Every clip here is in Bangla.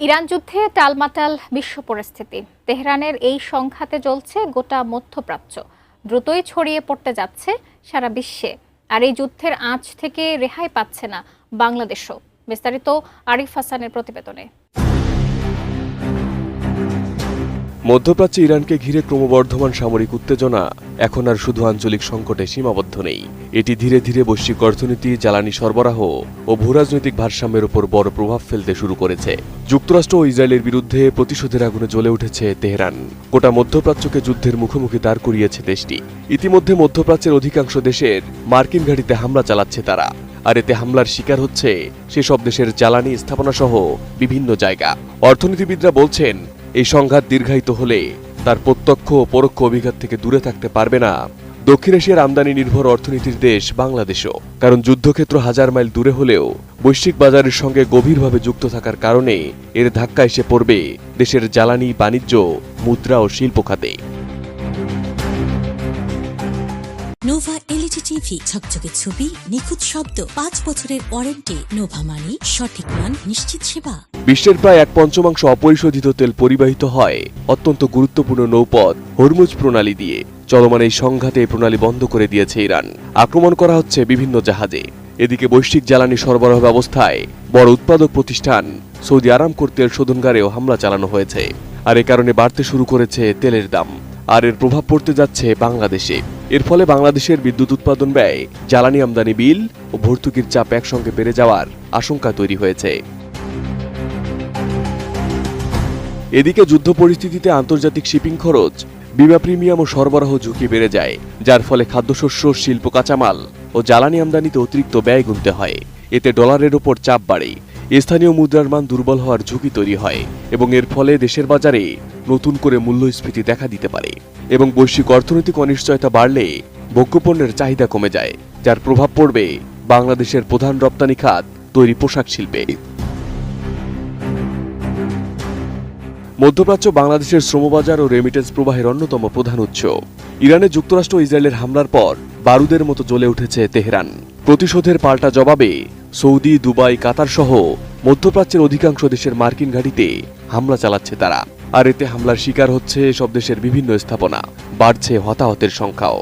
ইরান যুদ্ধে টালমাটাল বিশ্ব পরিস্থিতি। তেহরানের এই সংঘাতে জ্বলছে গোটা মধ্যপ্রাচ্য, দ্রুতই ছড়িয়ে পড়তে যাচ্ছে সারা বিশ্বে। আর এই যুদ্ধের আঁচ থেকে রেহাই পাচ্ছে না বাংলাদেশও। বিস্তারিত আরিফ হাসানের প্রতিবেদনে। মধ্যপ্রাচ্যে ইরানকে ঘিরে ক্রমবর্ধমান সামরিক উত্তেজনা এখন আর শুধু আঞ্চলিক সংকটে সীমাবদ্ধ নেই। এটি ধীরে ধীরে বৈশ্বিক অর্থনীতি, জ্বালানি সরবরাহ ও ভূরাজনৈতিক ভারসাম্যের উপর বড় প্রভাব ফেলতে শুরু করেছে। যুক্তরাষ্ট্র ও ইসরায়েলের বিরুদ্ধে প্রতিশোধের আগুনে জ্বলে উঠেছে তেহরান। গোটা মধ্যপ্রাচ্যকে যুদ্ধের মুখোমুখি দাঁড় করিয়েছে দেশটি। ইতিমধ্যে মধ্যপ্রাচ্যের অধিকাংশ দেশের মার্কিন ঘাঁটিতে হামলা চালাচ্ছে তারা। আর এতে হামলার শিকার হচ্ছে সেসব দেশের জ্বালানি স্থাপনা সহ বিভিন্ন জায়গা। অর্থনীতিবিদরা বলছেন, এই সংঘাত দীর্ঘায়িত হলে তার প্রত্যক্ষ ও পরোক্ষ অভিঘাত থেকে দূরে থাকতে পারবে না দক্ষিণ এশিয়ার আমদানি নির্ভর অর্থনীতির দেশ বাংলাদেশও। কারণ যুদ্ধক্ষেত্র হাজার মাইল দূরে হলেও বৈশ্বিক বাজারের সঙ্গে গভীরভাবে যুক্ত থাকার কারণে এর ধাক্কা এসে পড়বে দেশের জ্বালানি, বাণিজ্য, মুদ্রা ও শিল্প খাতে। নোভা এলইডি টিভি, ঝকঝকে ছবি, নিখুঁত শব্দ, 5 বছরের ওয়ারেন্টি। নোভা মানি সঠিক মান, নিশ্চিত সেবা। বিশ্বের প্রায় 1/5 অপরিশোধিত তেল পরিবাহিত হয় অত্যন্ত গুরুত্বপূর্ণ নৌপথ হরমুজ প্রণালী দিয়ে। চলমান এই সংঘাতে এই প্রণালী বন্ধ করে দিয়েছে ইরান। আক্রমণ করা হচ্ছে বিভিন্ন জাহাজে। এদিকে বৈশ্বিক জ্বালানি সরবরাহ ব্যবস্থায় বড় উৎপাদক প্রতিষ্ঠান সৌদি আরামকোর তেল শোধনাগারেও হামলা চালানো হয়েছে। আর এ কারণে বাড়তে শুরু করেছে তেলের দাম। আর এর প্রভাব পড়তে যাচ্ছে বাংলাদেশে। এর ফলে বাংলাদেশের বিদ্যুৎ উৎপাদন ব্যয়, জ্বালানি আমদানি বিল ও ভর্তুকির চাপ একসঙ্গে বেড়ে যাওয়ার আশঙ্কা তৈরি হয়েছে। এদিকে যুদ্ধ পরিস্থিতিতে আন্তর্জাতিক শিপিং খরচ, বিমা প্রিমিয়াম ও সরবরাহ ঝুঁকি বেড়ে যায়, যার ফলে খাদ্যশস্য, শিল্প কাঁচামাল ও জ্বালানি আমদানিতে অতিরিক্ত ব্যয় গুনতে হয়। এতে ডলারের ওপর চাপ বাড়ে, স্থানীয় মুদ্রার মান দুর্বল হওয়ার ঝুঁকি তৈরি হয় এবং এর ফলে দেশের বাজারে নতুন করে মূল্যস্ফীতি দেখা দিতে পারে। এবং বৈশ্বিক অর্থনৈতিক অনিশ্চয়তা বাড়লে ভোগ্যপণ্যের চাহিদা কমে যায়, যার প্রভাব পড়বে বাংলাদেশের প্রধান রপ্তানি খাত তৈরি পোশাক শিল্পে। মধ্যপ্রাচ্য বাংলাদেশের শ্রমবাজার ও রেমিটেন্স প্রবাহের অন্যতম প্রধান উৎস। ইরানে যুক্তরাষ্ট্র ও ইসরায়েলের হামলার পর বারুদের মতো জ্বলে উঠেছে তেহরান। প্রতিশোধের পাল্টা জবাবে সৌদি, দুবাই, কাতার সহ মধ্যপ্রাচ্যের অধিকাংশ দেশের মার্কিন ঘাঁটিতে হামলা চালাচ্ছে তারা। আর এতে হামলার শিকার হচ্ছে এসব দেশের বিভিন্ন স্থাপনা, বাড়ছে হতাহতের সংখ্যাও।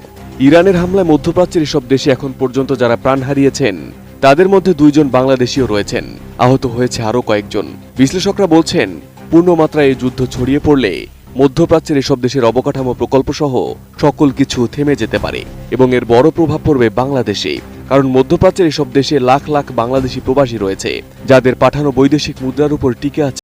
ইরানের হামলায় মধ্যপ্রাচ্যের এসব দেশে এখন পর্যন্ত যারা প্রাণ হারিয়েছেন তাদের মধ্যে 2 জন বাংলাদেশীও রয়েছেন। আহত হয়েছে আরও কয়েকজন। বিশ্লেষকরা বলছেন, পূর্ণমাত্রায় এই যুদ্ধ ছড়িয়ে পড়লে মধ্যপ্রাচ্যের এসব দেশের অবকাঠামো, প্রকল্প সহ সকল কিছু থেমে যেতে পারে এবং এর বড় প্রভাব পড়বে বাংলাদেশে। কারণ মধ্যপ্রাচ্যের এসব দেশে লাখ লাখ বাংলাদেশি প্রবাসী রয়েছে, যাদের পাঠানো বৈদেশিক মুদ্রার উপর টিকে আছে